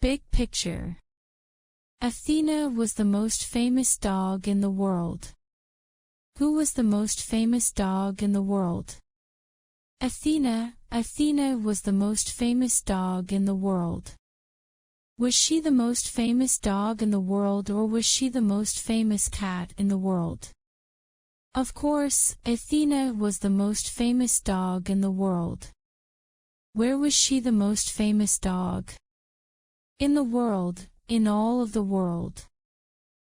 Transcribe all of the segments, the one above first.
Big picture. Athena was the most famous dog in the world. Who was the most famous dog in the world? Athena. Athena was the most famous dog in the world. Was she the most famous dog in the world, or was she the most famous cat in the world? Of course, Athena was the most famous dog in the world. Where was she the most famous dog? In the world, in all of the world.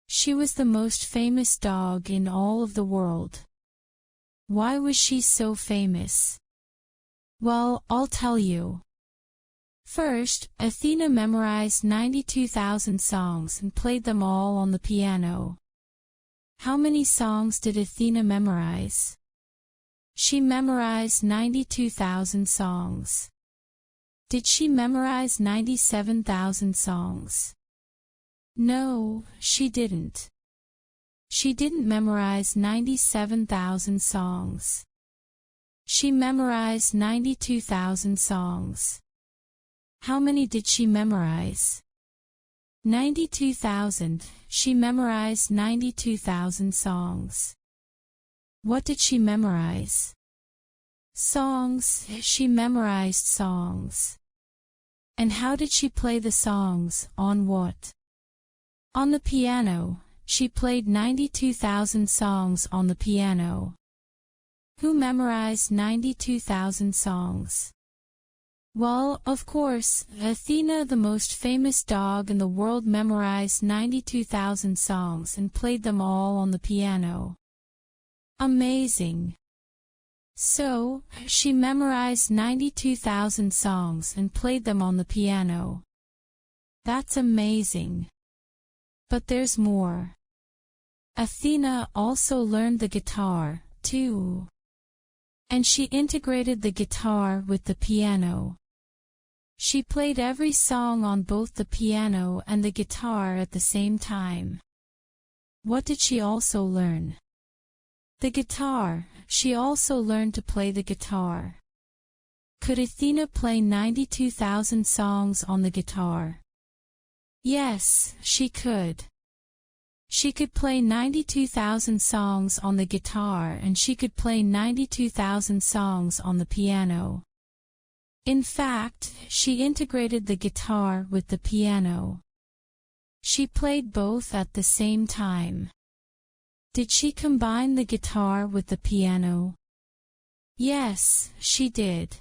She was the most famous dog in all of the world. Why was she so famous? Well, I'll tell you. First, Athena memorized 92,000 songs and played them all on the piano. How many songs did Athena memorize? She memorized 92,000 songs. Did she memorize 97,000 songs? No, she didn't. She didn't memorize 97,000 songs. She memorized 92,000 songs. How many did she memorize? 92,000. She memorized 92,000 songs. What did she memorize? Songs. She memorized songs. And how did she play the songs? On what? On the piano. She played 92,000 songs on the piano. Who memorized 92,000 songs? Well, of course, Athena, the most famous dog in the world, memorized 92,000 songs and played them all on the piano. Amazing! So, she memorized 92,000 songs and played them on the piano. That's amazing. But there's more. Athena also learned the guitar, too. And she integrated the guitar with the piano. She played every song on both the piano and the guitar at the same time. What did she also learn? The guitar. She also learned to play the guitar. Could Athena play 92,000 songs on the guitar? Yes, she could. She could play 92,000 songs on the guitar, and she could play 92,000 songs on the piano. In fact, she integrated the guitar with the piano. She played both at the same time. Did she combine the guitar with the piano? Yes, she did.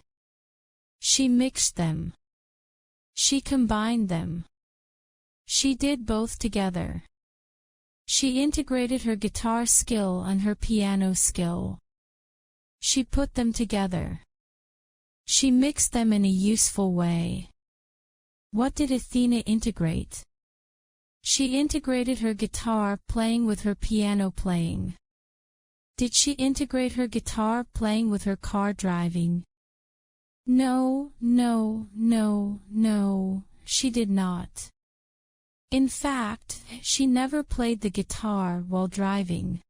She mixed them. She combined them. She did both together. She integrated her guitar skill and her piano skill. She put them together. She mixed them in a useful way. What did Athena integrate? She integrated her guitar playing with her piano playing. Did she integrate her guitar playing with her car driving? No, she did not. In fact, she never played the guitar while driving.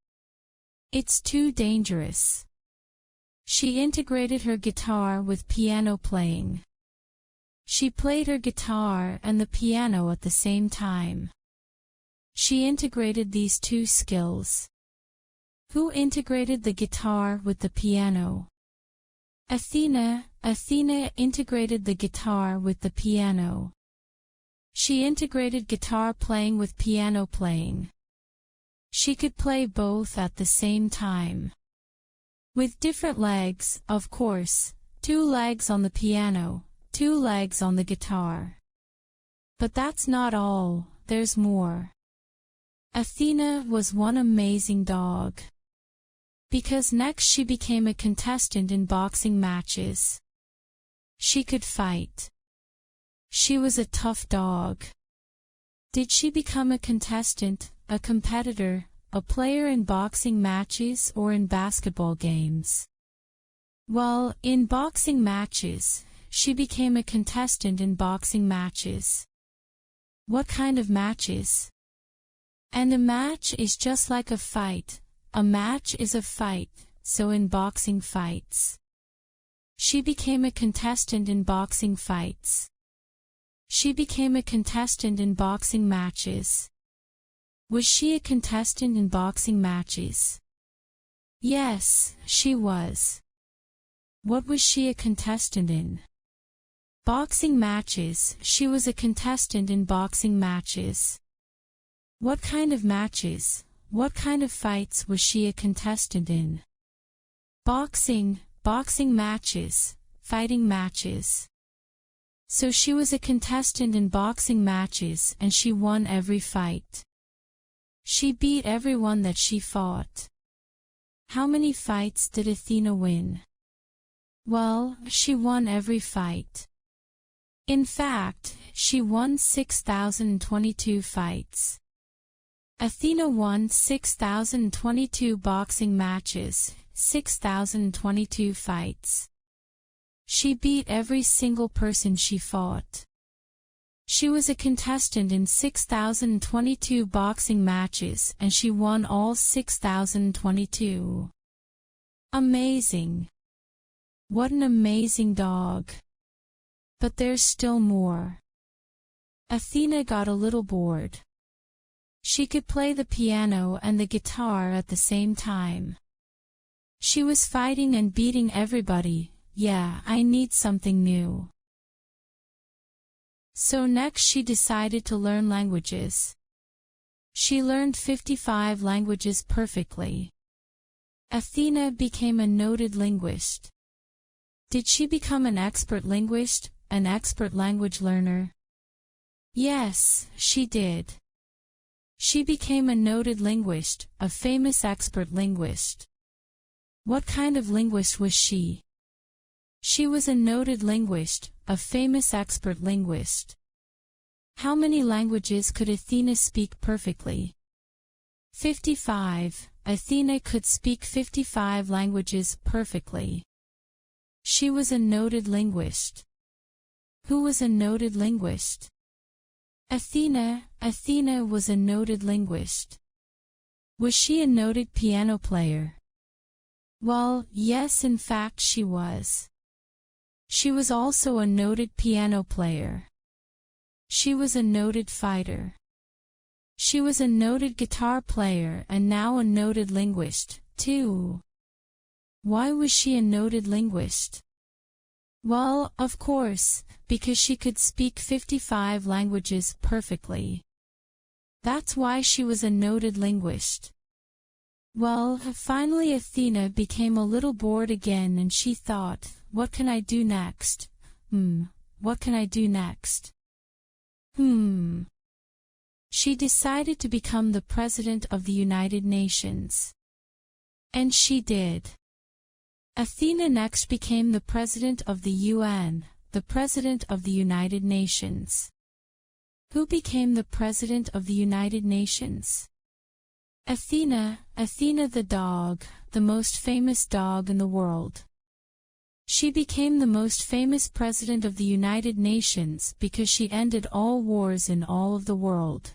It's too dangerous. She integrated her guitar with piano playing. She played her guitar and the piano at the same time. She integrated these two skills. Who integrated the guitar with the piano? Athena. Athena integrated the guitar with the piano. She integrated guitar playing with piano playing. She could play both at the same time. With different legs, of course, 2 legs on the piano, 2 legs on the guitar. But that's not all, there's more. Athena was one amazing dog. Because next she became a contestant in boxing matches. She could fight. She was a tough dog. Did she become a contestant, a competitor, a player in boxing matches or in basketball games? Well, in boxing matches, she became a contestant in boxing matches. What kind of matches? And a match is just like a fight. A match is a fight, so in boxing fights. She became a contestant in boxing fights. She became a contestant in boxing matches. Was she a contestant in boxing matches? Yes, she was. What was she a contestant in? Boxing matches. She was a contestant in boxing matches. What kind of matches? What kind of fights was she a contestant in? Boxing matches, fighting matches. So she was a contestant in boxing matches and she won every fight. She beat everyone that she fought. How many fights did Athena win? Well, she won every fight. In fact, she won 6,022 fights. Athena won 6,022 boxing matches, 6,022 fights. She beat every single person she fought. She was a contestant in 6,022 boxing matches and she won all 6,022. Amazing. What an amazing dog. But there's still more. Athena got a little bored. She could play the piano and the guitar at the same time. She was fighting and beating everybody. Yeah, I need something new. So next she decided to learn languages. She learned 55 languages perfectly. Athena became a noted linguist. Did she become an expert linguist, an expert language learner? Yes, she did. She became a noted linguist, a famous expert linguist. What kind of linguist was she? She was a noted linguist, a famous expert linguist. How many languages could Athena speak perfectly? 55. Athena could speak 55 languages perfectly. She was a noted linguist. Who was a noted linguist? Athena. Athena was a noted linguist. Was she a noted piano player? Well, yes, in fact she was. She was also a noted piano player. She was a noted fighter. She was a noted guitar player and now a noted linguist, too. Why was she a noted linguist? Well, of course, because she could speak 55 languages perfectly. That's why she was a noted linguist. Well, finally Athena became a little bored again and she thought, what can I do next? What can I do next? She decided to become the President of the United Nations. And she did. Athena next became the President of the UN, the President of the United Nations. Who became the President of the United Nations? Athena. Athena the dog, the most famous dog in the world. She became the most famous President of the United Nations because she ended all wars in all of the world.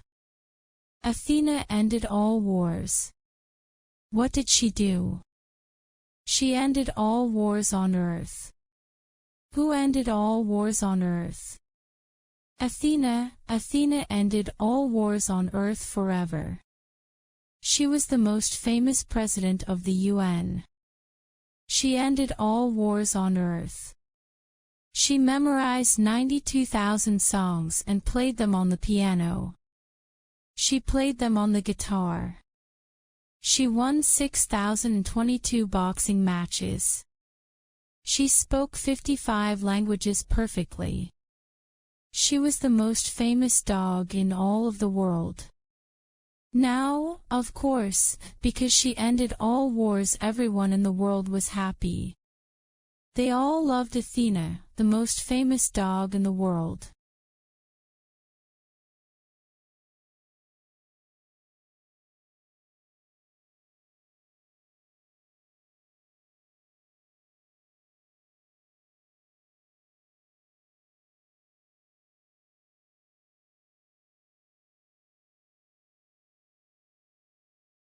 Athena ended all wars. What did she do? She ended all wars on Earth. Who ended all wars on Earth? Athena. Athena ended all wars on Earth forever. She was the most famous President of the UN. She ended all wars on Earth. She memorized 92,000 songs and played them on the piano. She played them on the guitar. She won 6,022 boxing matches. She spoke 55 languages perfectly. She was the most famous dog in all of the world. Now, of course, because she ended all wars, everyone in the world was happy. They all loved Athena, the most famous dog in the world.